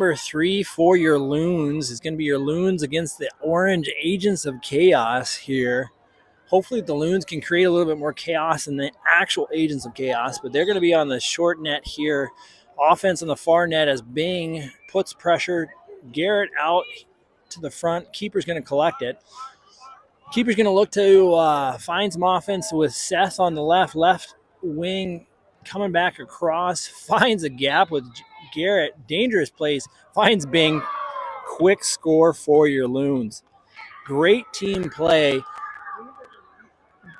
Number 3 for your Loons is going to be your Loons against the Orange Agents of Chaos here. Hopefully the Loons can create a little bit more chaos than the actual Agents of Chaos, but they're going to be on the short net here. Offense on the far net as Bing puts pressure. Garrett out to the front. Keeper's going to collect it. Keeper's going to look to find some offense with Seth on the left wing coming back across. Finds a gap with Garrett. Dangerous place. Finds Bing. Quick score for your Loons. Great team play.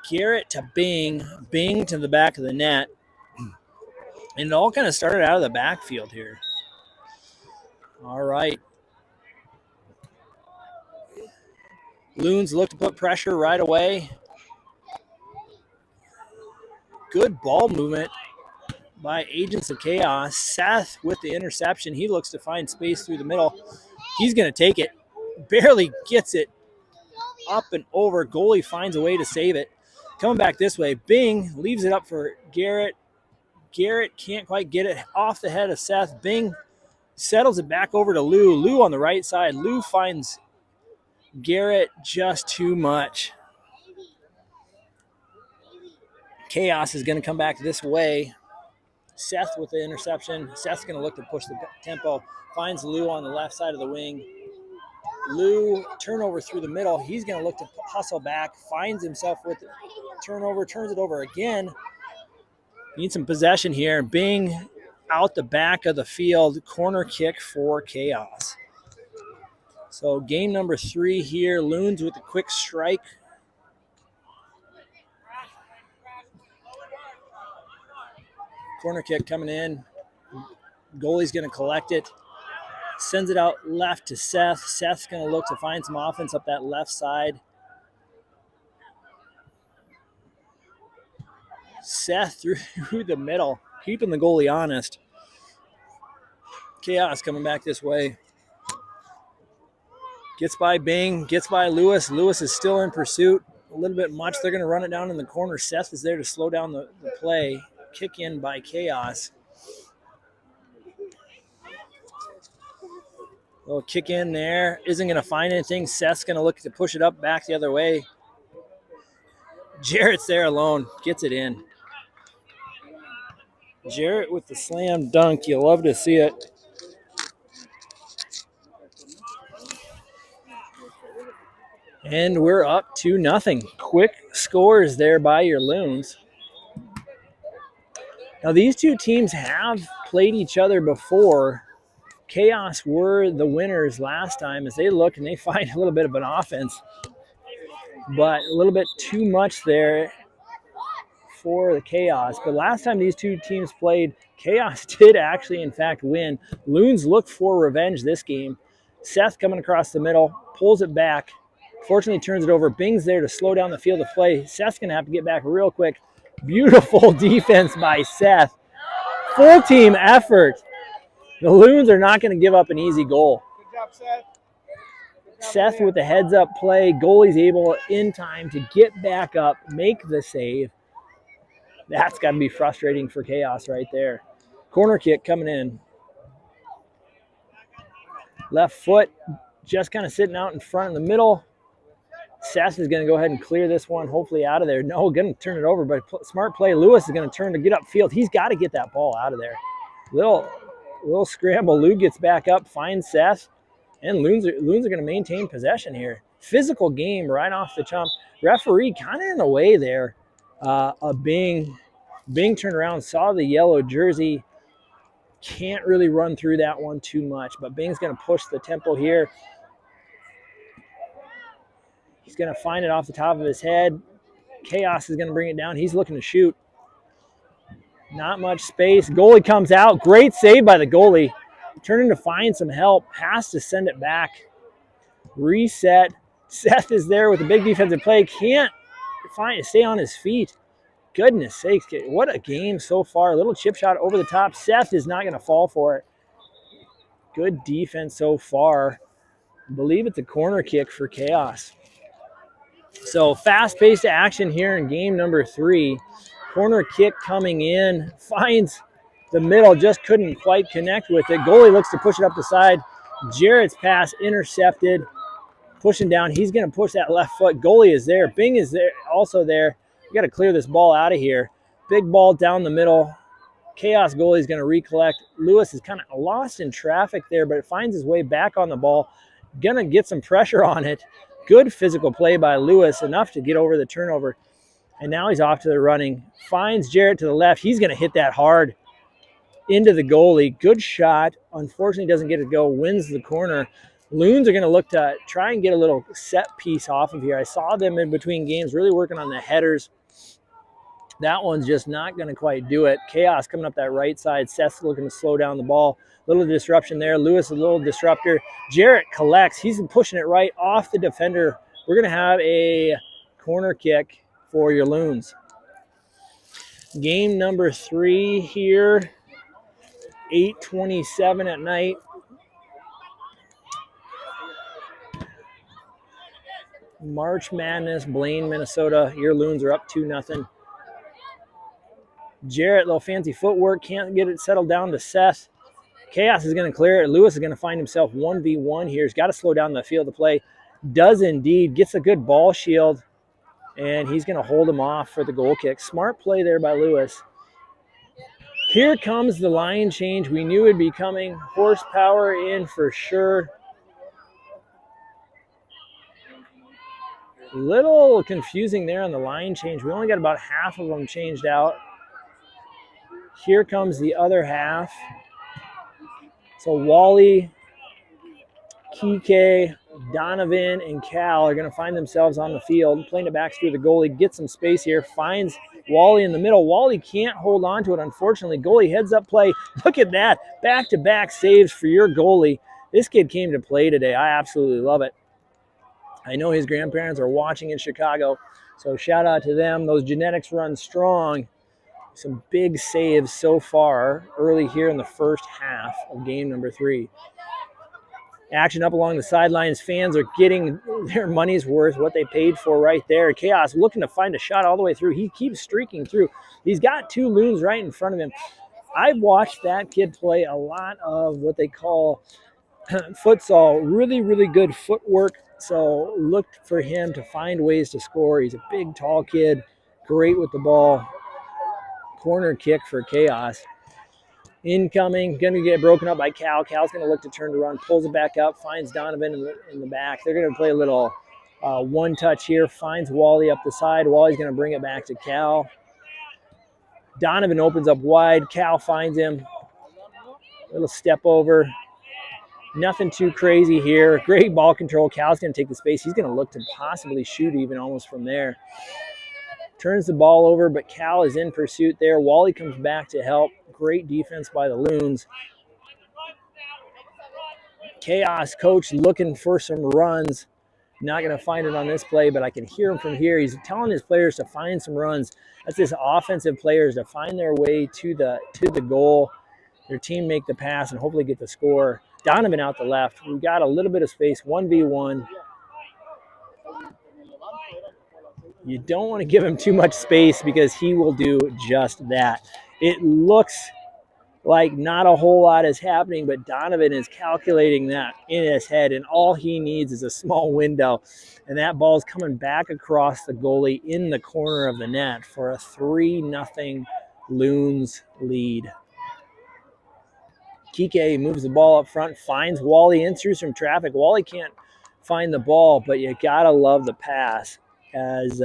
Garrett to Bing. Bing to the back of the net. And it all kind of started out of the backfield here. All right. Loons look to put pressure right away. Good ball movement by Agents of Chaos. Seth with the interception. He looks to find space through the middle. He's going to take it. Barely gets it up and over. Goalie finds a way to save it. Coming back this way. Bing leaves it up for Garrett. Garrett can't quite get it off the head of Seth. Bing settles it back over to Lou. Lou on the right side. Lou finds Garrett just too much. Chaos is going to come back this way. Seth with the interception. Seth's going to look to push the tempo. Finds Lou on the left side of the wing. Lou, turnover through the middle. He's going to look to hustle back. Finds himself with the turnover. Turns it over again. Need some possession here. Bing out the back of the field. Corner kick for Chaos. So game number 3 here. Loons with a quick strike. Corner kick coming in. Goalie's going to collect it. Sends it out left to Seth. Seth's going to look to find some offense up that left side. Seth through the middle, keeping the goalie honest. Chaos coming back this way. Gets by Bing, gets by Lewis. Lewis is still in pursuit. A little bit much. They're going to run it down in the corner. Seth is there to slow down the play. Kick in by Chaos. Little kick in there. Isn't going to find anything. Seth's going to look to push it up back the other way. Jarrett's there alone. Gets it in. Jarrett with the slam dunk. You love to see it. And we're up to nothing. Quick scores there by your Loons. Now these two teams have played each other before. Chaos were the winners last time as they look and they find a little bit of an offense. But a little bit too much there for the Chaos. But last time these two teams played, Chaos did actually, in fact, win. Loons look for revenge this game. Seth coming across the middle, pulls it back. Fortunately, turns it over. Bing's there to slow down the field of play. Seth's going to have to get back real quick. Beautiful defense by Seth. Full team effort. The Loons are not going to give up an easy goal. Good job, Seth. Seth with the heads-up play. Goalie's able in time to get back up, make the save. That's got to be frustrating for Chaos right there. Corner kick coming in. Left foot just kind of sitting out in front in the middle. Seth is going to go ahead and clear this one, hopefully out of there. No, going to turn it over, but smart play. Lewis is going to turn to get upfield. He's got to get that ball out of there. Little scramble. Lou gets back up, finds Seth, and Loons are going to maintain possession here. Physical game right off the jump. Referee kind of in the way there. Bing turned around, saw the yellow jersey. Can't really run through that one too much, but Bing's going to push the tempo here. He's going to find it off the top of his head. Chaos is going to bring it down. He's looking to shoot. Not much space. Goalie comes out. Great save by the goalie. Turning to find some help. Has to send it back. Reset. Seth is there with a big defensive play. Can't stay on his feet. Goodness sakes. What a game so far. A little chip shot over the top. Seth is not going to fall for it. Good defense so far. I believe it's a corner kick for Chaos. So fast-paced action here in game number 3. Corner kick coming in. Finds the middle, just couldn't quite connect with it. Goalie looks to push it up the side. Jarrett's pass intercepted. Pushing down. He's going to push that left foot. Goalie is there. Bing is there, also there. You got to clear this ball out of here. Big ball down the middle. Chaos goalie is going to recollect. Lewis is kind of lost in traffic there, but it finds his way back on the ball. Going to get some pressure on it. Good physical play by Lewis, enough to get over the turnover. And now he's off to the running. Finds Jarrett to the left. He's going to hit that hard into the goalie. Good shot. Unfortunately, doesn't get it go. Wins the corner. Loons are going to look to try and get a little set piece off of here. I saw them in between games really working on the headers. That one's just not going to quite do it. Chaos coming up that right side. Seth's looking to slow down the ball. Little disruption there. Lewis, a little disruptor. Jarrett collects. He's pushing it right off the defender. We're going to have a corner kick for your Loons. Game number 3 here. 8:27 at night. March Madness, Blaine, Minnesota. Your Loons are up 2-0. Jarrett, little fancy footwork, can't get it settled down to Seth. Chaos is going to clear it. Lewis is going to find himself 1v1 here. He's got to slow down the field of play. Does indeed. Gets a good ball shield, and he's going to hold him off for the goal kick. Smart play there by Lewis. Here comes the line change. We knew it'd be coming. Horsepower in for sure. Little confusing there on the line change. We only got about half of them changed out. Here comes the other half. So Wally, Kike, Donovan, and Cal are going to find themselves on the field. Playing it back through the goalie. Gets some space here. Finds Wally in the middle. Wally can't hold on to it, unfortunately. Goalie heads up play. Look at that. Back-to-back saves for your goalie. This kid came to play today. I absolutely love it. I know his grandparents are watching in Chicago, so shout out to them. Those genetics run strong. Some big saves so far early here in the first half of game number 3. Action up along the sidelines. Fans are getting their money's worth, what they paid for right there. Chaos looking to find a shot all the way through. He keeps streaking through. He's got 2 Loons right in front of him. I've watched that kid play a lot of what they call futsal. Really, really good footwork. So look for him to find ways to score. He's a big, tall kid. Great with the ball. Corner kick for Chaos. Incoming, going to get broken up by Cal. Cal's going to look to turn to run, pulls it back up, finds Donovan in the back. They're going to play a little one touch here, finds Wally up the side. Wally's going to bring it back to Cal. Donovan opens up wide. Cal finds him. Little step over. Nothing too crazy here. Great ball control. Cal's going to take the space. He's going to look to possibly shoot even almost from there. Turns the ball over, but Cal is in pursuit there. Wally comes back to help. Great defense by the Loons. Chaos coach looking for some runs. Not going to find it on this play, but I can hear him from here. He's telling his players to find some runs. That's his offensive players to find their way to the goal. Their team make the pass and hopefully get the score. Donovan out the left. We got a little bit of space, 1v1. You don't want to give him too much space because he will do just that. It looks like not a whole lot is happening, but Donovan is calculating that in his head, and all he needs is a small window. And that ball's coming back across the goalie in the corner of the net for a 3-0 Loons lead. Kike moves the ball up front, finds Wally in through some traffic. Wally can't find the ball, but you got to love the pass, as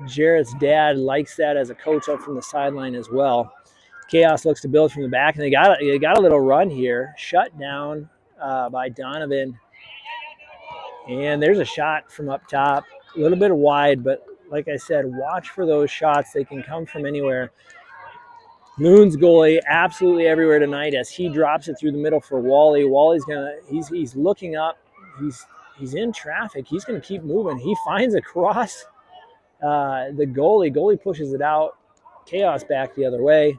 Jarrett's dad likes that as a coach up from the sideline as well. Chaos looks to build from the back, and they got a little run here. Shut down by Donovan. And there's a shot from up top. A little bit wide, but like I said, watch for those shots. They can come from anywhere. Loons goalie absolutely everywhere tonight as he drops it through the middle for Wally. Wally's he's looking up. He's in traffic. He's gonna keep moving. He finds a cross. The goalie pushes it out. Chaos back the other way.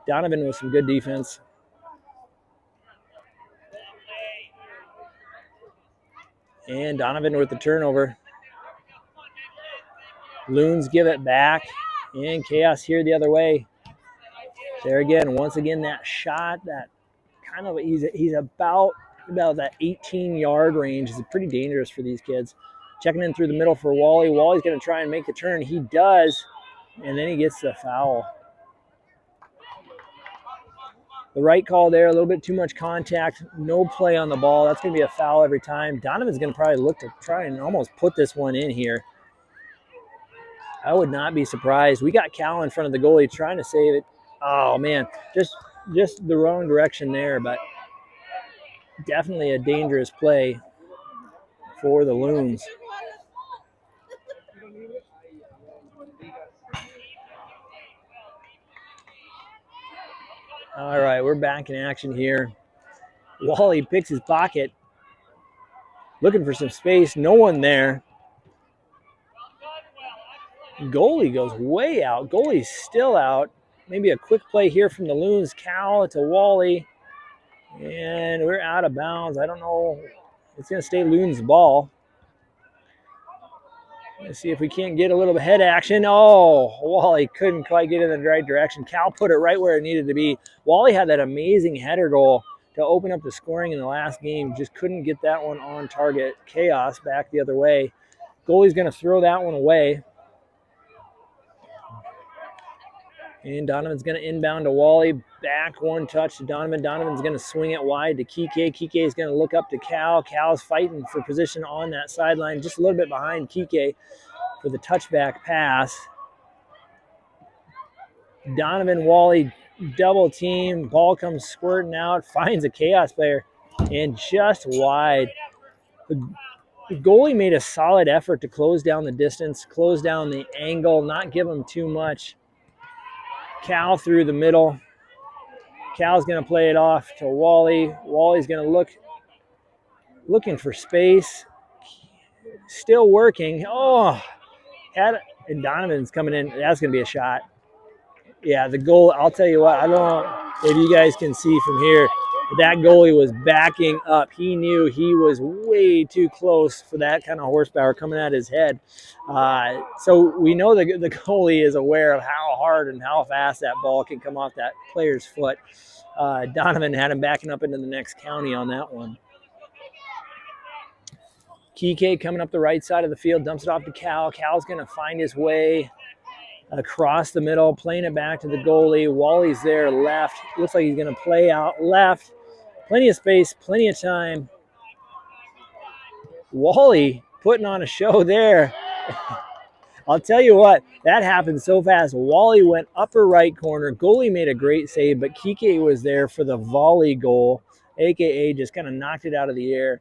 Donovan with some good defense. And Donovan with the turnover. Loons give it back. And Chaos here the other way. There again, once again, that shot, that kind of, he's about that 18-yard range is pretty dangerous for these kids. Checking in through the middle for Wally. Wally's going to try and make the turn. He does, and then he gets the foul. The right call there, a little bit too much contact, no play on the ball. That's going to be a foul every time. Donovan's going to probably look to try and almost put this one in here. I would not be surprised. We got Cal in front of the goalie trying to save it. Oh, man, just the wrong direction there, but definitely a dangerous play for the Loons. All right, we're back in action here. Wally picks his pocket, looking for some space. No one there. Goalie goes way out. Goalie's still out. Maybe a quick play here from the Loons. Cal to Wally. And we're out of bounds. I don't know. It's going to stay Loons' ball. Let's see if we can't get a little head action. Oh, Wally couldn't quite get in the right direction. Cal put it right where it needed to be. Wally had that amazing header goal to open up the scoring in the last game. Just couldn't get that one on target. Chaos back the other way. Goalie's going to throw that one away. And Donovan's going to inbound to Wally. Back one touch to Donovan. Donovan's going to swing it wide to Kike. Kike is going to look up to Cal. Cal's fighting for position on that sideline, just a little bit behind Kike for the touchback pass. Donovan, Wally, double team. Ball comes squirting out. Finds a Chaos player. And just wide. The goalie made a solid effort to close down the distance, close down the angle, not give him too much. Cal through the middle. Cal's going to play it off to Wally. Wally's going to looking for space. Still working. Oh, and Donovan's coming in. That's going to be a shot. Yeah, the goal, I'll tell you what, I don't know if you guys can see from here, but that goalie was backing up. He knew he was way too close for that kind of horsepower coming at his head. So we know the goalie is aware of how hard and how fast that ball can come off that player's foot. Donovan had him backing up into the next county on that one. Kike coming up the right side of the field, dumps it off to Cal. Cal's going to find his way across the middle, playing it back to the goalie. Wally's there left. Looks like he's going to play out left. Plenty of space, plenty of time. Wally putting on a show there. I'll tell you what, that happened so fast. Wally went upper right corner. Goalie made a great save, but Kike was there for the volley goal, a.k.a. just kind of knocked it out of the air.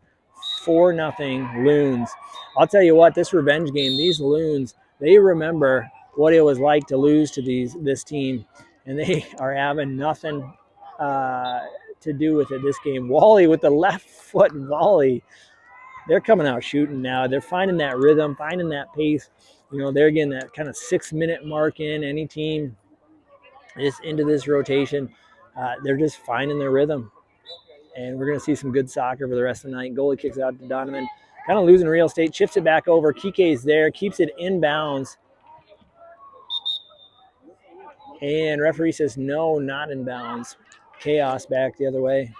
4-0 Loons. I'll tell you what, this revenge game, these Loons, they remember what it was like to lose to this team, and they are having nothing to do with it this game. Wally with the left foot volley. They're coming out shooting now. They're finding that rhythm, finding that pace. You know, they're getting that kind of 6-minute mark in. Any team is into this rotation. They're just finding their rhythm. And we're going to see some good soccer for the rest of the night. Goalie kicks out to Donovan. Kind of losing real estate. Chips it back over. Kike's there. Keeps it inbounds. And referee says no, not in bounds. Chaos back the other way.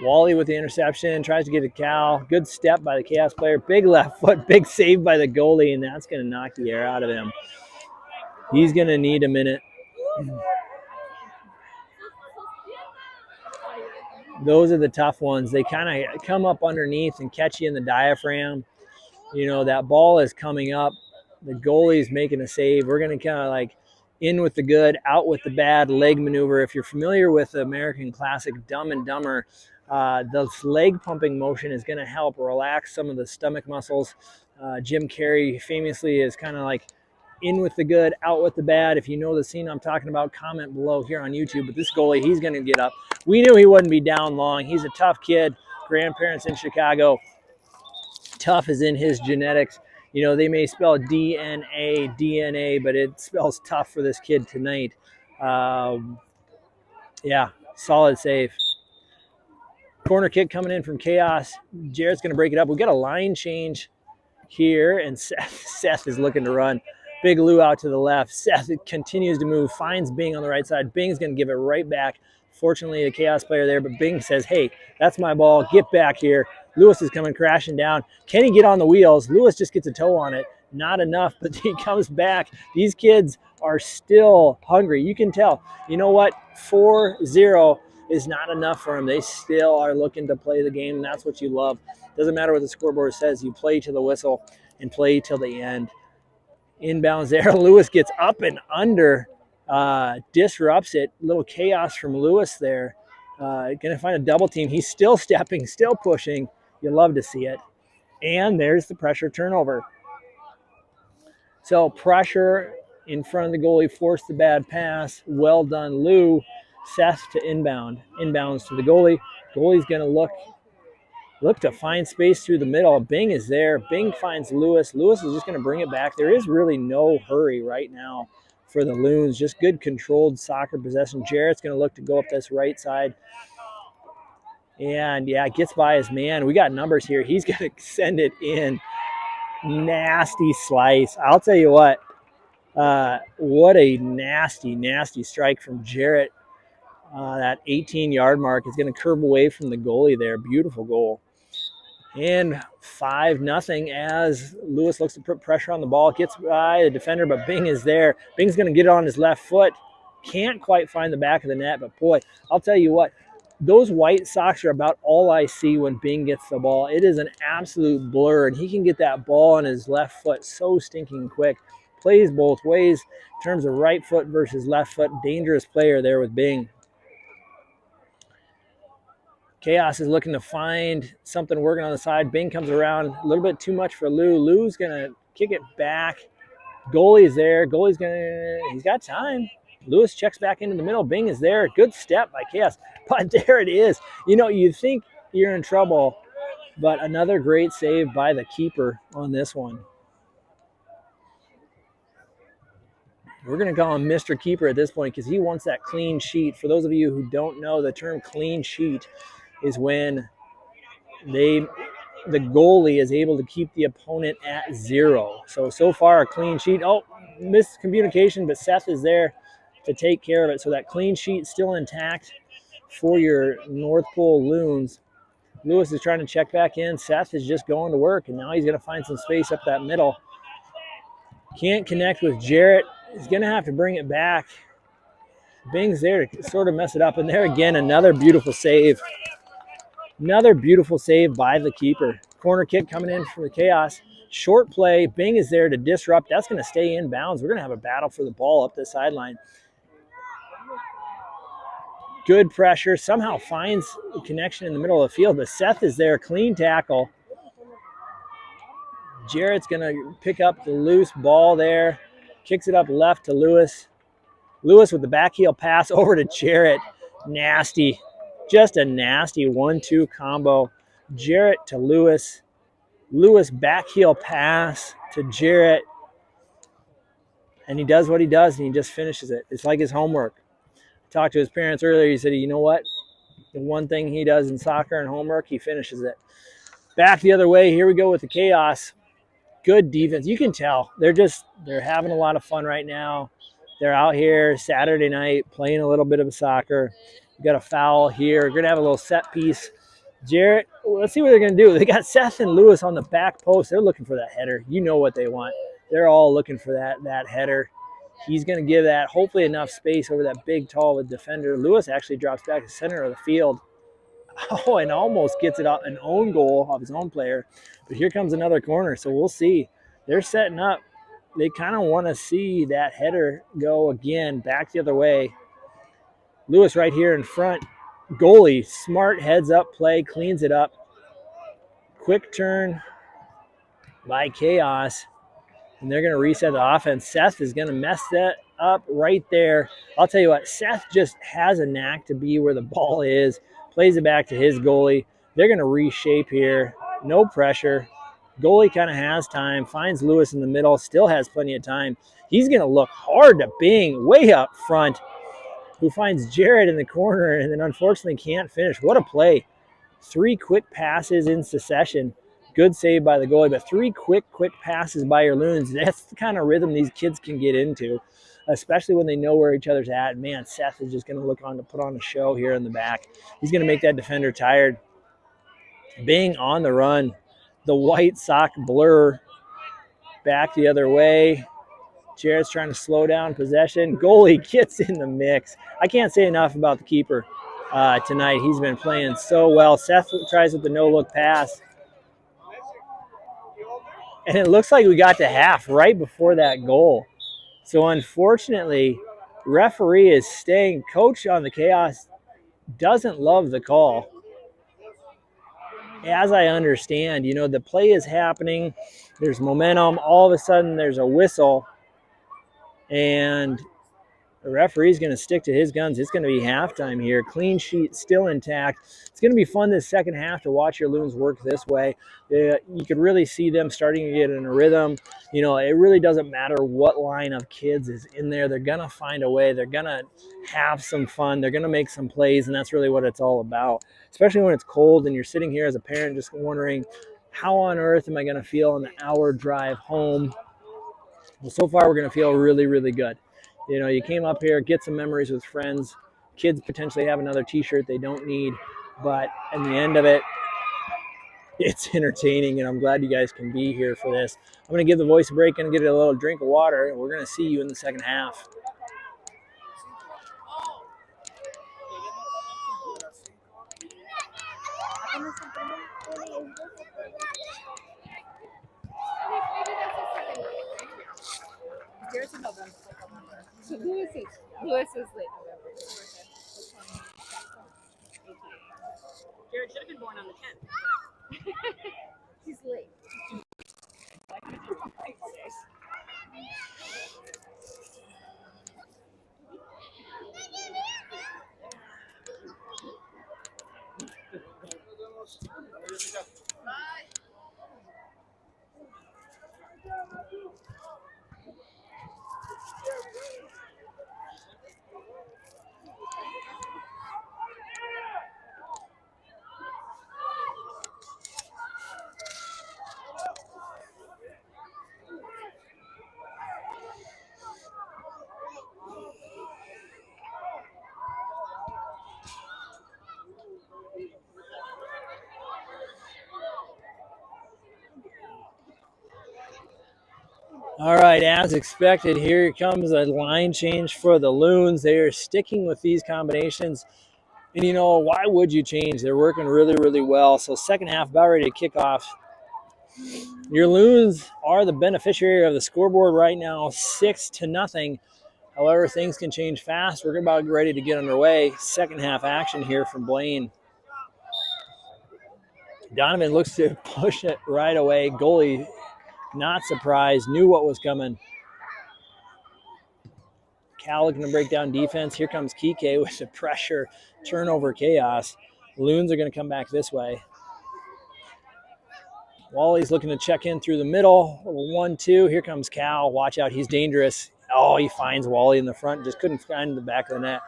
Wally with the interception, tries to get a Cal. Good step by the Chaos player. Big left foot, big save by the goalie, and that's going to knock the air out of him. He's going to need a minute. Those are the tough ones. They kind of come up underneath and catch you in the diaphragm. You know, that ball is coming up. The goalie's making a save. We're going to kind of like in with the good, out with the bad leg maneuver. If you're familiar with the American classic Dumb and Dumber, the leg pumping motion is going to help relax some of the stomach muscles. Jim Carrey famously is kind of like in with the good, out with the bad. If you know the scene I'm talking about, comment below here on YouTube. But this goalie, he's going to get up. We knew he wouldn't be down long. He's a tough kid. Grandparents in Chicago. Tough is in his genetics. You know, they may spell DNA, but it spells tough for this kid tonight. Yeah, solid save. Corner kick coming in from Chaos. Jarrett's going to break it up. We got a line change here, and Seth is looking to run. Big Lou out to the left. Seth continues to move, finds Bing on the right side. Bing's going to give it right back. Fortunately, a Chaos player there, but Bing says, hey, that's my ball. Get back here. Lewis is coming crashing down. Can he get on the wheels? Lewis just gets a toe on it. Not enough, but he comes back. These kids are still hungry. You can tell. You know what? 4-0 is not enough for them. They still are looking to play the game, and that's what you love. Doesn't matter what the scoreboard says. You play to the whistle and play till the end. Inbounds there. Lewis gets up and under, disrupts it. Little chaos from Lewis there. Going to find a double team. He's still stepping, still pushing. You love to see it. And there's the pressure turnover. So pressure in front of the goalie, forced the bad pass. Well done, Lou. Seth to inbound. Inbounds to the goalie. Goalie's going to look to find space through the middle. Bing is there. Bing finds Lewis. Lewis is just going to bring it back. There is really no hurry right now for the Loons. Just good controlled soccer possession. Jarrett's going to look to go up this right side. And, yeah, gets by his man. We got numbers here. He's going to send it in. Nasty slice. I'll tell you what a nasty, nasty strike from Jarrett. That 18-yard mark is going to curve away from the goalie there. Beautiful goal. And 5-0 as Lewis looks to put pressure on the ball. Gets by the defender, but Bing is there. Bing's going to get it on his left foot. Can't quite find the back of the net, but boy, I'll tell you what, those white socks are about all I see when Bing gets the ball. It is an absolute blur, and he can get that ball on his left foot so stinking quick. Plays both ways in terms of right foot versus left foot. Dangerous player there with Bing. Chaos is looking to find something working on the side. Bing comes around. A little bit too much for Lou. Lou's going to kick it back. Goalie's there. He's got time. Lewis checks back into the middle. Bing is there. Good step by Chaos. But there it is. You know, you think you're in trouble, but another great save by the keeper on this one. We're going to call him Mr. Keeper at this point because he wants that clean sheet. For those of you who don't know, the term clean sheet is when the goalie is able to keep the opponent at 0. So far a clean sheet. Oh, miscommunication, but Seth is there to take care of it. So that clean sheet still intact for your North Pole Loons. Lewis is trying to check back in. Seth is just going to work, and now he's going to find some space up that middle. Can't connect with Jarrett. He's going to have to bring it back. Bing's there to sort of mess it up. And there again, another beautiful save. Another beautiful save by the keeper. Corner kick coming in from the Chaos. Short play. Bing is there to disrupt. That's going to stay in bounds. We're going to have a battle for the ball up the sideline. Good pressure. Somehow finds a connection in the middle of the field. But Seth is there. Clean tackle. Jarrett's going to pick up the loose ball there. Kicks it up left to Lewis. Lewis with the back heel pass over to Jarrett. Nasty. Just a nasty 1-2 combo. Jarrett to Lewis. Lewis back heel pass to Jarrett. And he does what he does, and he just finishes it. It's like his homework. I talked to his parents earlier. He said, you know what? The one thing he does in soccer and homework, he finishes it. Back the other way. Here we go with the Chaos. Good defense. You can tell. They're having a lot of fun right now. They're out here Saturday night playing a little bit of soccer. We got a foul here. We're going to have a little set piece. Jarrett, let's see what they're going to do. They got Seth and Lewis on the back post. They're looking for that header. You know what they want. They're all looking for that header. He's going to give that hopefully enough space over that big, tall defender. Lewis actually drops back to the center of the field. Oh, and almost gets it up an own goal of his own player. But here comes another corner, so we'll see. They're setting up. They kind of want to see that header go again, back the other way. Lewis right here in front. Goalie, smart heads-up play, cleans it up. Quick turn by Chaos. And they're going to reset the offense. Seth is going to mess that up right there. I'll tell you what, Seth just has a knack to be where the ball is. Plays it back to his goalie. They're going to reshape here. No pressure. Goalie kind of has time. Finds Lewis in the middle. Still has plenty of time. He's going to look hard to Bing way up front, who finds Jarrett in the corner and then unfortunately can't finish. What a play. 3 quick passes in succession. Good save by the goalie, but 3 quick passes by your Loons. That's the kind of rhythm these kids can get into, especially when they know where each other's at. Man, Seth is just going to look on to put on a show here in the back. He's going to make that defender tired. Being on the run, the white sock blur back the other way. Jared's trying to slow down possession. Goalie gets in the mix. I can't say enough about the keeper tonight. He's been playing so well. Seth tries with the no-look pass. And it looks like we got to half right before that goal. So unfortunately, referee is staying. Coach on the Chaos doesn't love the call. As I understand, the play is happening. There's momentum. All of a sudden, there's a whistle. And the referee's going to stick to his guns. It's going to be halftime here. Clean sheet still intact. It's going to be fun this second half to watch your Loons work this way. You could really see them starting to get in a rhythm. It really doesn't matter what line of kids is in there. They're going to find a way. They're going to have some fun. They're going to make some plays, and that's really what it's all about, especially when it's cold and you're sitting here as a parent just wondering, how on earth am I going to feel on the hour drive home? Well, so far we're going to feel really, really good. You came up here, get some memories with friends. Kids potentially have another T-shirt they don't need. But in the end of it, it's entertaining, and I'm glad you guys can be here for this. I'm going to give the voice a break and get a little drink of water, and we're going to see you in the second half. So Lewis is late November. Jared should have been born on the 10th. He's late. All right, as expected, here comes a line change for the Loons. They are sticking with these combinations. And, why would you change? They're working really, really well. So second half, about ready to kick off. Your Loons are the beneficiary of the scoreboard right now, 6-0. However, things can change fast. We're about ready to get underway. Second half action here from Blaine. Donovan looks to push it right away. Goalie not surprised, knew what was coming. Cal looking to break down defense. Here comes Kike with the pressure. Turnover chaos. Loons are going to come back this way. Wally's looking to check in through the middle. 1-2. Here comes Cal. Watch out. He's dangerous. Oh, he finds Wally in the front. Just couldn't find the back of the net.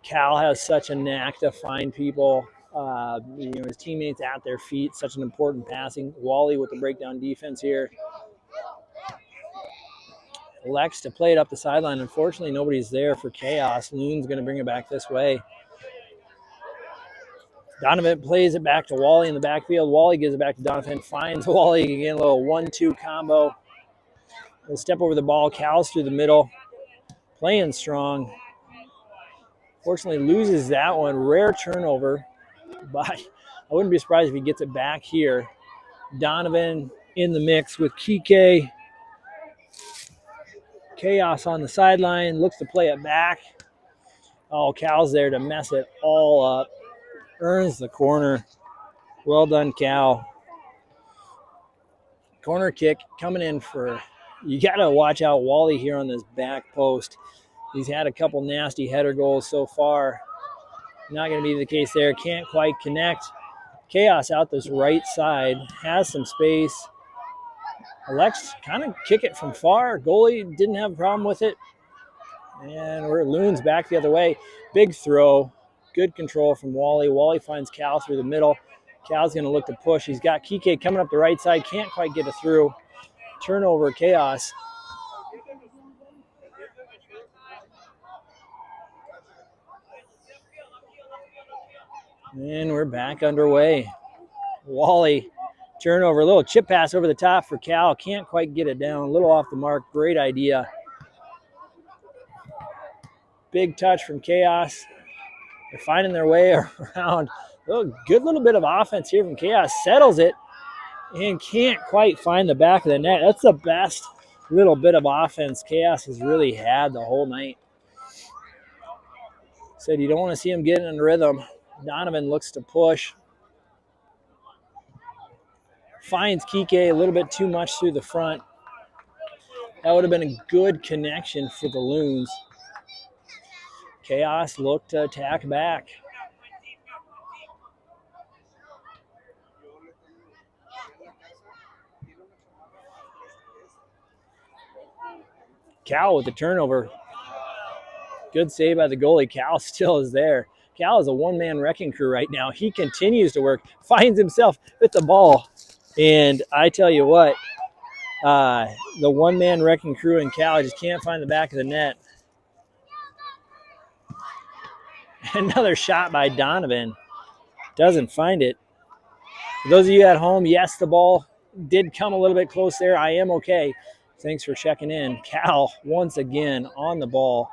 Cal has such a knack to find people. His teammates at their feet. Such an important passing. Wally with the breakdown defense here. Elects to play it up the sideline. Unfortunately, nobody's there for chaos. Loon's going to bring it back this way. Donovan plays it back to Wally in the backfield. Wally gives it back to Donovan. Finds Wally again. A little 1-2 combo. We'll step over the ball. Cal's through the middle. Playing strong. Fortunately, loses that one. Rare turnover. But I wouldn't be surprised if he gets it back here. Donovan in the mix with Kike. Chaos on the sideline. Looks to play it back. Oh, Cal's there to mess it all up. Earns the corner. Well done, Cal. Corner kick coming in for, you got to watch out Wally here on this back post. He's had a couple nasty header goals so far. Not going to be the case there. Can't quite connect. Chaos out this right side. Has some space. Elects kind of kick it from far. Goalie didn't have a problem with it. And we're Loons back the other way. Big throw. Good control from Wally. Wally finds Cal through the middle. Cal's going to look to push. He's got Kike coming up the right side. Can't quite get it through. Turnover, Chaos. And we're back underway. Wally, turnover. A little chip pass over the top for Cal. Can't quite get it down. A little off the mark. Great idea. Big touch from Chaos. They're finding their way around. Good little bit of offense here from Chaos. Settles it and can't quite find the back of the net. That's the best little bit of offense Chaos has really had the whole night. Said you don't want to see him getting in rhythm. Donovan looks to push. Finds Kike a little bit too much through the front. That would have been a good connection for the Loons. Chaos looked to attack back. Cal with the turnover. Good save by the goalie. Cal still is there. Cal is a one-man wrecking crew right now. He continues to work, finds himself with the ball. And I tell you what, the one-man wrecking crew in Cal just can't find the back of the net. Another shot by Donovan. Doesn't find it. For those of you at home, yes, the ball did come a little bit close there. I am okay. Thanks for checking in. Cal, once again, on the ball.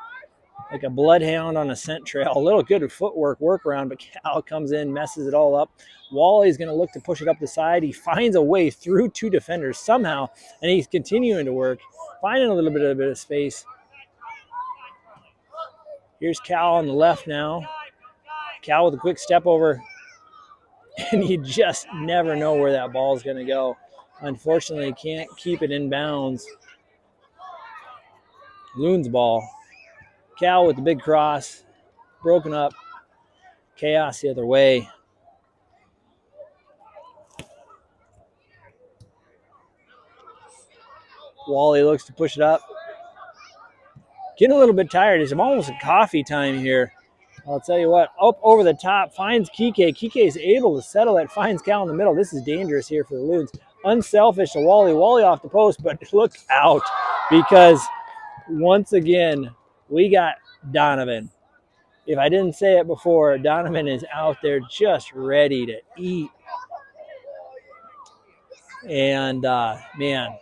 Like a bloodhound on a scent trail. A little good footwork, workaround, but Cal comes in, messes it all up. Wally's going to look to push it up the side. He finds a way through two defenders somehow, and he's continuing to work, finding a little bit of space. Here's Cal on the left now. Cal with a quick step over, and you just never know where that ball is going to go. Unfortunately, can't keep it in bounds. Loons ball. Cal with the big cross, broken up. Chaos the other way. Wally looks to push it up. Getting a little bit tired. It's almost a coffee time here. I'll tell you what, up over the top, finds Kike. Kike is able to settle it, finds Cal in the middle. This is dangerous here for the Loons. Unselfish to Wally. Wally off the post, but look out because once again, we got Donovan. If I didn't say it before, Donovan is out there just ready to eat. And, man,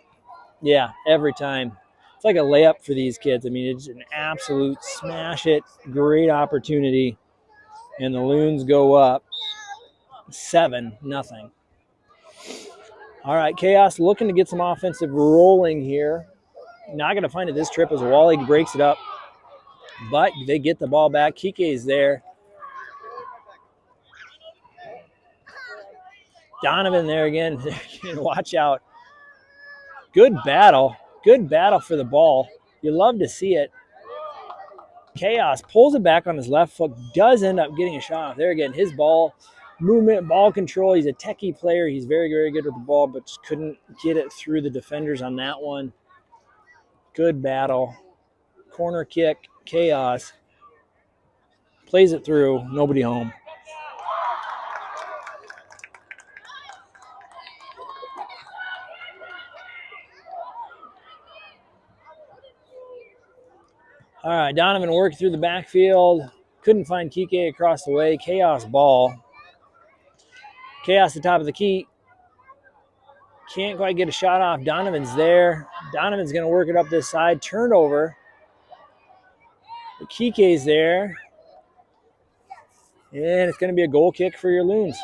yeah, every time. It's like a layup for these kids. I mean, it's an absolute smash it, great opportunity. And the Loons go up 7-0. All right, Chaos looking to get some offensive rolling here. Not going to find it this trip as Wally breaks it up. But they get the ball back. Kike is there. Donovan there again. Watch out. Good battle. Good battle for the ball. You love to see it. Chaos pulls it back on his left foot. Does end up getting a shot off there again. His ball movement, ball control. He's a techie player. He's very, very good with the ball, but just couldn't get it through the defenders on that one. Good battle. Corner kick. Chaos plays it through. Nobody home. All right, Donovan worked through the backfield. Couldn't find Kike across the way. Chaos ball. Chaos at the top of the key. Can't quite get a shot off. Donovan's there. Donovan's going to work it up this side. Turnover. Kike's there. And it's going to be a goal kick for your Loons.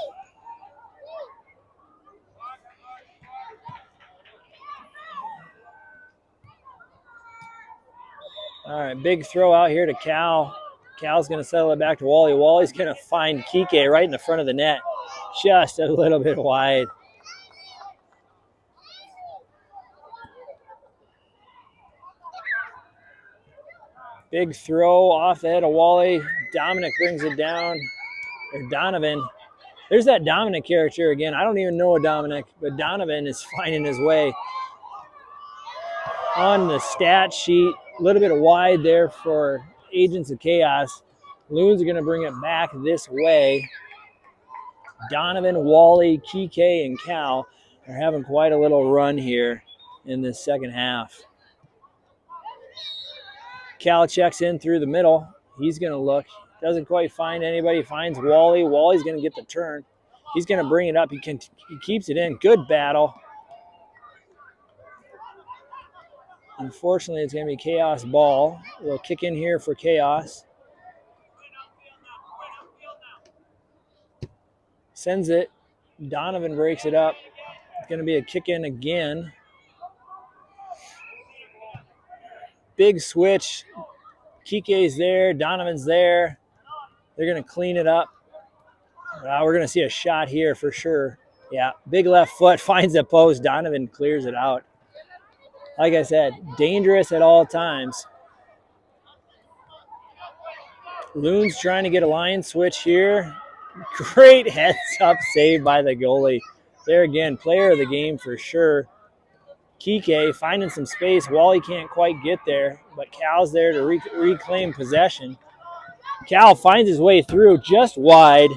All right, big throw out here to Cal. Cal's going to settle it back to Wally. Wally's going to find Kike right in the front of the net. Just a little bit wide. Big throw off the head of Wally. Dominic brings it down. Or Donovan. There's that Dominic character again. I don't even know a Dominic, but Donovan is finding his way on the stat sheet. A little bit wide there for Agents of Chaos. Loons are going to bring it back this way. Donovan, Wally, Kike, and Cal are having quite a little run here in this second half. Cal checks in through the middle. He's going to look. Doesn't quite find anybody. Finds Wally. Wally's going to get the turn. He's going to bring it up. He keeps it in. Good battle. Unfortunately, it's going to be Chaos ball. We'll kick in here for Chaos. Sends it. Donovan breaks it up. It's going to be a kick in again. Big switch. Kike's there. Donovan's there. They're going to clean it up. We're going to see a shot here for sure. Yeah, big left foot finds the post. Donovan clears it out. Like I said, dangerous at all times. Loons trying to get a line switch here. Great heads-up save by the goalie. There again, player of the game for sure. Kike finding some space. Wally can't quite get there, but Cal's there to reclaim possession. Cal finds his way through just wide.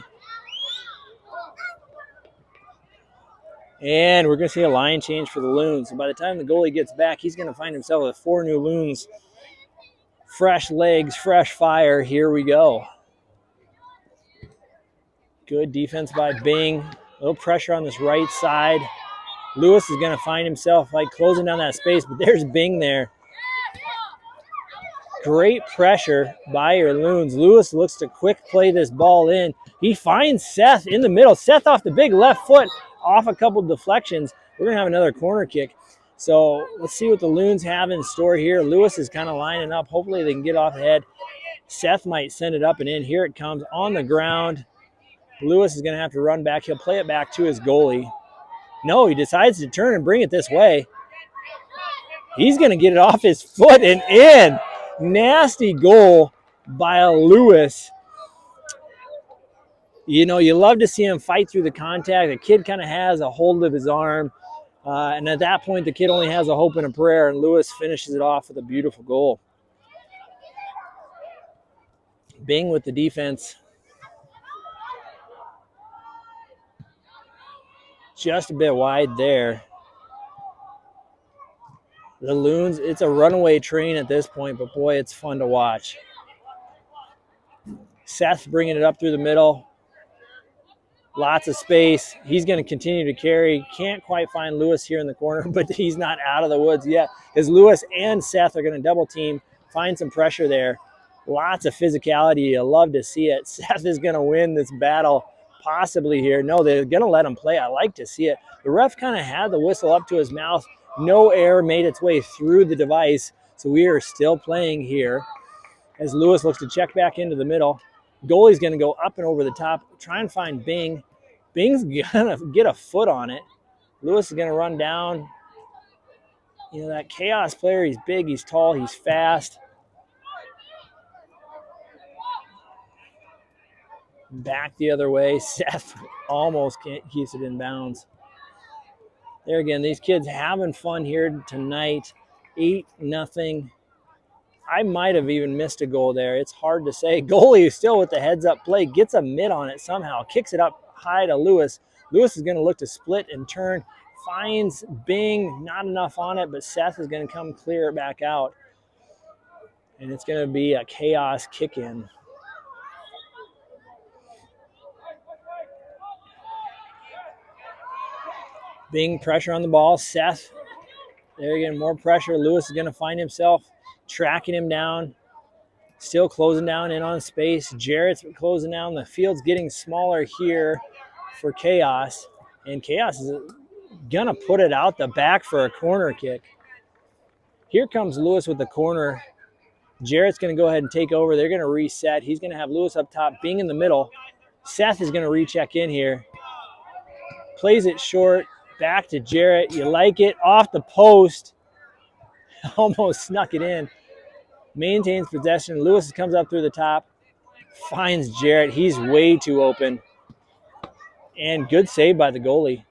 And we're going to see a line change for the Loons. And by the time the goalie gets back, he's going to find himself with 4 new Loons. Fresh legs, fresh fire. Here we go. Good defense by Bing. A little pressure on this right side. Lewis is going to find himself like closing down that space, but there's Bing there. Great pressure by your Loons. Lewis looks to quick play this ball in. He finds Seth in the middle. Seth off the big left foot. Off a couple deflections. We're going to have another corner kick. So let's see what the Loons have in store here. Lewis is kind of lining up. Hopefully they can get off ahead. Seth might send it up and in. Here it comes on the ground. Lewis is going to have to run back. He'll play it back to his goalie. No, he decides to turn and bring it this way. He's going to get it off his foot and in. Nasty goal by Lewis. You know, you love to see him fight through the contact. The kid kind of has a hold of his arm. And at that point, the kid only has a hope and a prayer, and Lewis finishes it off with a beautiful goal. Bing with the defense. Just a bit wide there. The Loons, it's a runaway train at this point, but boy, it's fun to watch. Seth bringing it up through the middle. Lots of space. He's going to continue to carry. Can't quite find Lewis here in the corner, but he's not out of the woods yet. Because Lewis and Seth are going to double team, find some pressure there. Lots of physicality. You love to see it. Seth is going to win this battle possibly here. No, they're going to let him play. I like to see it. The ref kind of had the whistle up to his mouth. No air made its way through the device. So we are still playing here as Lewis looks to check back into the middle. Goalie's going to go up and over the top, try and find Bing. Bing's going to get a foot on it. Lewis is going to run down. You know, that Chaos player, he's big, he's tall, he's fast. Back the other way. Seth almost keeps it in bounds. There again, these kids having fun here tonight. 8-0. I might have even missed a goal there. It's hard to say. Goalie is still with the heads-up play. Gets a mid on it somehow. Kicks it up high to Lewis. Lewis is going to look to split and turn. Finds Bing. Not enough on it, but Seth is going to come clear it back out. And it's going to be a Chaos kick-in. Bing pressure on the ball. Seth. There again, more pressure. Lewis is going to find himself tracking him down, still closing down in on space. Jarrett's closing down. The field's getting smaller here for Chaos, and Chaos is going to put it out the back for a corner kick. Here comes Lewis with the corner. Jarrett's going to go ahead and take over. They're going to reset. He's going to have Lewis up top, Bing in the middle. Seth is going to recheck in here. Plays it short, back to Jarrett. You like it, off the post. Almost snuck it in. Maintains possession. Lewis comes up through the top. Finds Jarrett. He's way too open. And good save by the goalie.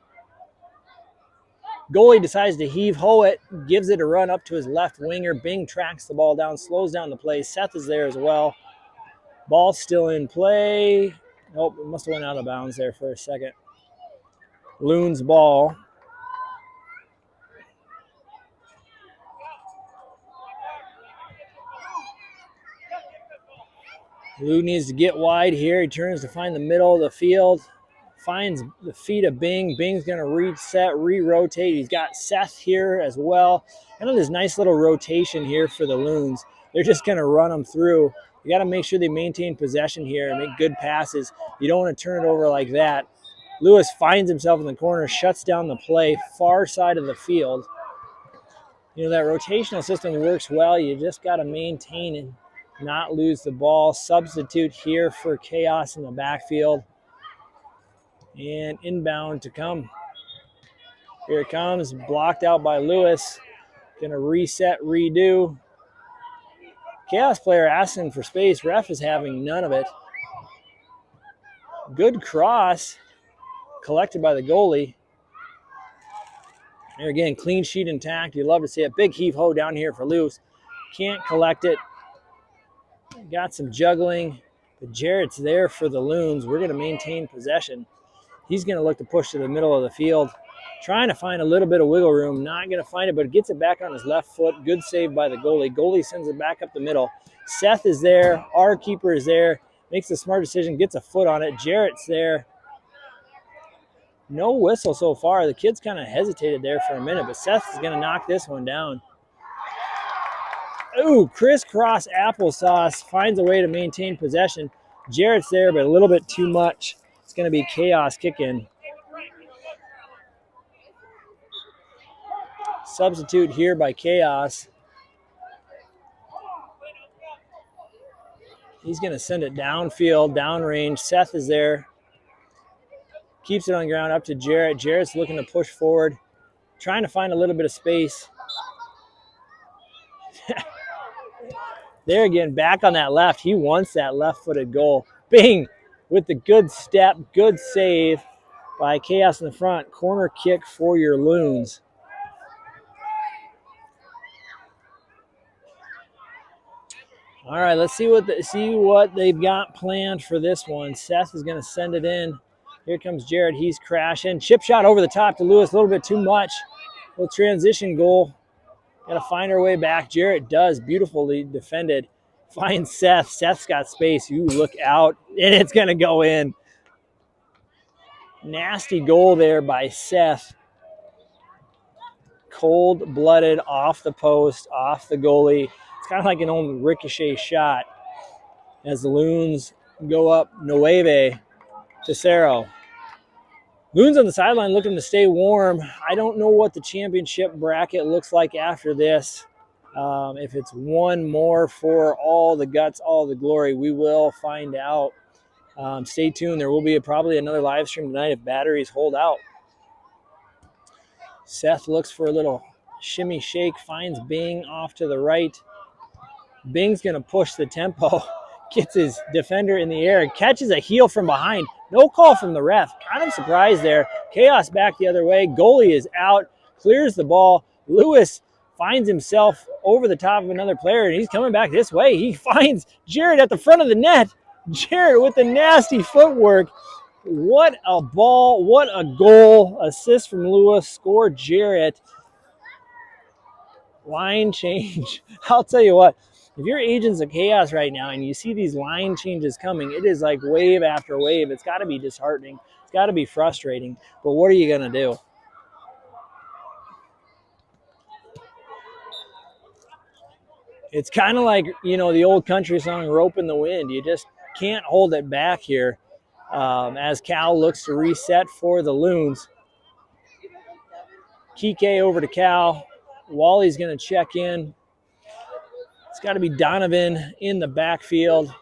Goalie decides to heave-ho it. Gives it a run up to his left winger. Bing tracks the ball down. Slows down the play. Seth is there as well. Ball still in play. Nope, it must have went out of bounds there for a second. Loons ball. Lou needs to get wide here. He turns to find the middle of the field. Finds the feet of Bing. Bing's going to reset, re-rotate. He's got Seth here as well. Kind of this nice little rotation here for the Loons. They're just going to run them through. You got to make sure they maintain possession here and make good passes. You don't want to turn it over like that. Lewis finds himself in the corner, shuts down the play, far side of the field. You know, that rotational system works well. You just got to maintain and not lose the ball. Substitute here for Chaos in the backfield. And inbound to come. Here it comes, blocked out by Lewis. Gonna reset, redo. Chaos player asking for space. Ref is having none of it. Good cross collected by the goalie. There again, clean sheet intact. You love to see it. Big heave-ho down here for Lewis. Can't collect it. Got some juggling, but Jarrett's there for the Loons. We're going to maintain possession. He's going to look to push to the middle of the field, trying to find a little bit of wiggle room. Not going to find it, but gets it back on his left foot. Good save by the goalie. Goalie sends it back up the middle. Seth is there. Our keeper is there. Makes a smart decision, gets a foot on it. Jarrett's there. No whistle so far. The kids kind of hesitated there for a minute, but Seth is going to knock this one down. Ooh, crisscross applesauce finds a way to maintain possession. Jarrett's there, but a little bit too much. It's going to be Chaos kick-in. Substitute here by Chaos. He's going to send it downfield, downrange. Seth is there. Keeps it on the ground up to Jarrett. Jarrett's looking to push forward, trying to find a little bit of space. There again, back on that left. He wants that left-footed goal. Bing with the good step, good save by Chaos in the front. Corner kick for your Loons. All right, let's see what they've got planned for this one. Seth is going to send it in. Here comes Jarrett. He's crashing. Chip shot over the top to Lewis. A little bit too much. Little transition goal. Got to find our way back. Jarrett does. Beautifully defended. Finds Seth. Seth's got space. You look out, and it's going to go in. Nasty goal there by Seth. Cold-blooded, off the post, off the goalie. It's kind of like an old ricochet shot as the Loons go up 9 to Cerro. Loons on the sideline looking to stay warm. I don't know what the championship bracket looks like after this. If it's one more for all the guts, all the glory, we will find out. Stay tuned. There will be probably another live stream tonight if batteries hold out. Seth looks for a little shimmy shake, finds Bing off to the right. Bing's going to push the tempo, gets his defender in the air, catches a heel from behind. No call from the ref. Kind of surprised there. Chaos back the other way. Goalie is out, clears the ball. Lewis finds himself over the top of another player, and he's coming back this way. He finds Jarrett at the front of the net. Jarrett with the nasty footwork. What a ball. What a goal. Assist from Lewis. Score Jarrett. Line change. I'll tell you what. If you're Agents of Chaos right now and you see these line changes coming, it is like wave after wave. It's got to be disheartening. It's got to be frustrating. But what are you going to do? It's kind of like, you know, the old country song, Rope in the Wind. You just can't hold it back here as Cal looks to reset for the Loons. Kike over to Cal. Wally's going to check in. It's got to be Donovan in the backfield,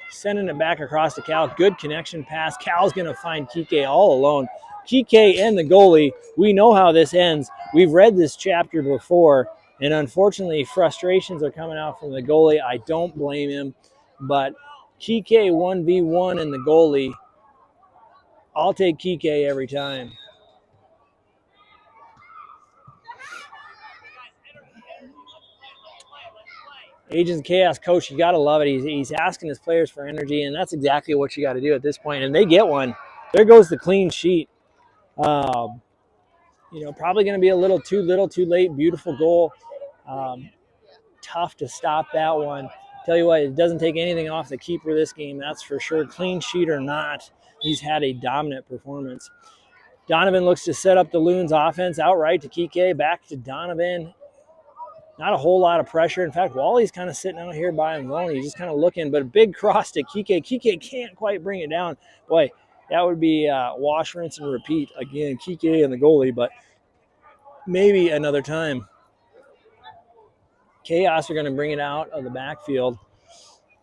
sending it back across to Cal. Good connection pass. Cal's going to find Kike all alone. Kike and the goalie, we know how this ends. We've read this chapter before, and unfortunately, frustrations are coming out from the goalie. I don't blame him, but Kike 1v1 and the goalie, I'll take Kike every time. Agents of Chaos coach, you got to love it. He's asking his players for energy, and that's exactly what you got to do at this point. And they get one. There goes the clean sheet. Probably going to be a little, too late. Beautiful goal. Tough to stop that one. Tell you what, it doesn't take anything off the keeper this game, that's for sure. Clean sheet or not, he's had a dominant performance. Donovan looks to set up the Loons offense outright to Kike. Back to Donovan. Not a whole lot of pressure. In fact, Wally's kind of sitting out here by him alone. He's just kind of looking, but a big cross to Kike. Kike can't quite bring it down. Boy, that would be wash, rinse, and repeat. Again, Kike and the goalie, but maybe another time. Chaos are going to bring it out of the backfield.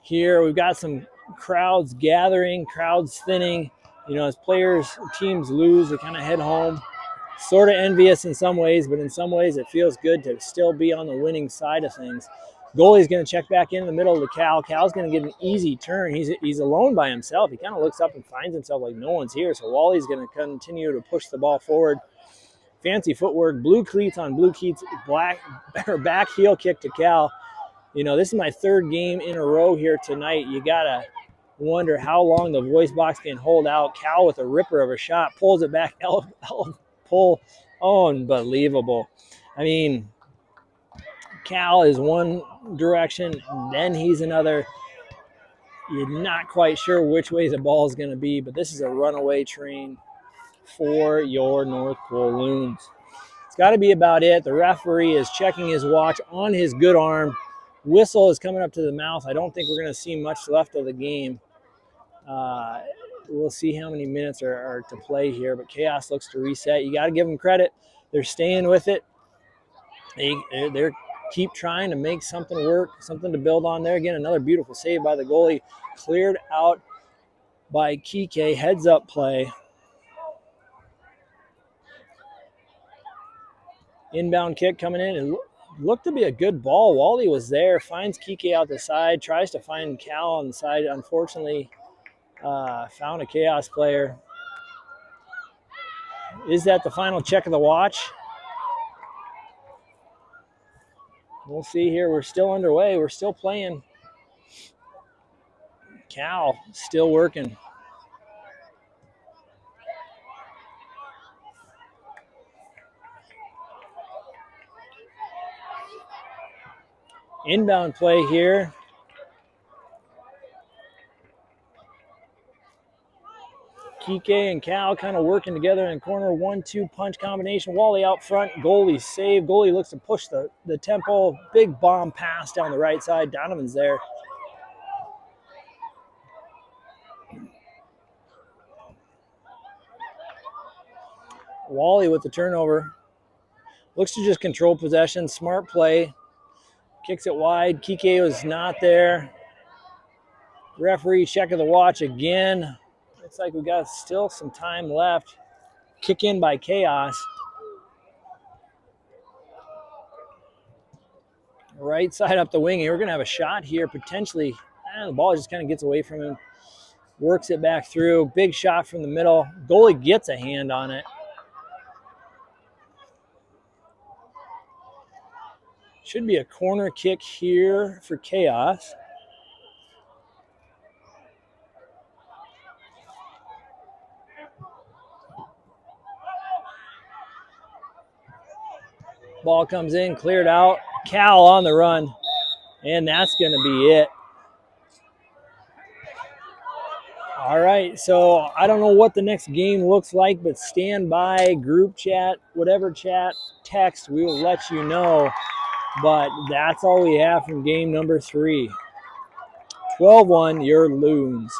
Here we've got some crowds gathering, crowds thinning. As players, teams lose, they kind of head home. Sort of envious in some ways, but in some ways it feels good to still be on the winning side of things. Goalie's going to check back in the middle to Cal. Cal's going to get an easy turn. He's alone by himself. He kind of looks up and finds himself like no one's here. So Wally's going to continue to push the ball forward. Fancy footwork, blue cleats on blue cleats, back heel kick to Cal. This is my third game in a row here tonight. You got to wonder how long the voice box can hold out. Cal with a ripper of a shot, pulls it back, pull, unbelievable. I mean, Cal is one direction, then he's another. You're not quite sure which way the ball is going to be, but this is a runaway train for your North Pole Loons. It's got to be about it. The referee is checking his watch on his good arm. Whistle is coming up to the mouth. I don't think we're going to see much left of the game. We'll see how many minutes are to play here, but Chaos looks to reset. You got to give them credit. They're staying with it. They're keep trying to make something work, something to build on there. Again, another beautiful save by the goalie. Cleared out by Kike. Heads up play. Inbound kick coming in. It looked to be a good ball. Wally was there. Finds Kike out the side. Tries to find Cal on the side. Unfortunately, found a Chaos player. Is that the final check of the watch? We'll see here. We're still underway. We're still playing. Cal still working. Inbound play here. Kike and Cal kind of working together in corner. 1-2 punch combination. Wally out front. Goalie save. Goalie looks to push the tempo. Big bomb pass down the right side. Donovan's there. Wally with the turnover. Looks to just control possession. Smart play. Kicks it wide. Kike was not there. Referee check of the watch again. Looks like we got still some time left. Kick in by Chaos. Right side up the wing. We're going to have a shot here potentially. The ball just kind of gets away from him. Works it back through. Big shot from the middle. Goalie gets a hand on it. Should be a corner kick here for Chaos. Ball comes in, cleared out. Cal on the run. And that's going to be it. All right, so I don't know what the next game looks like, but stand by, group chat, whatever chat, text, we will let you know. But that's all we have from game number 3. 12-1, your Loons.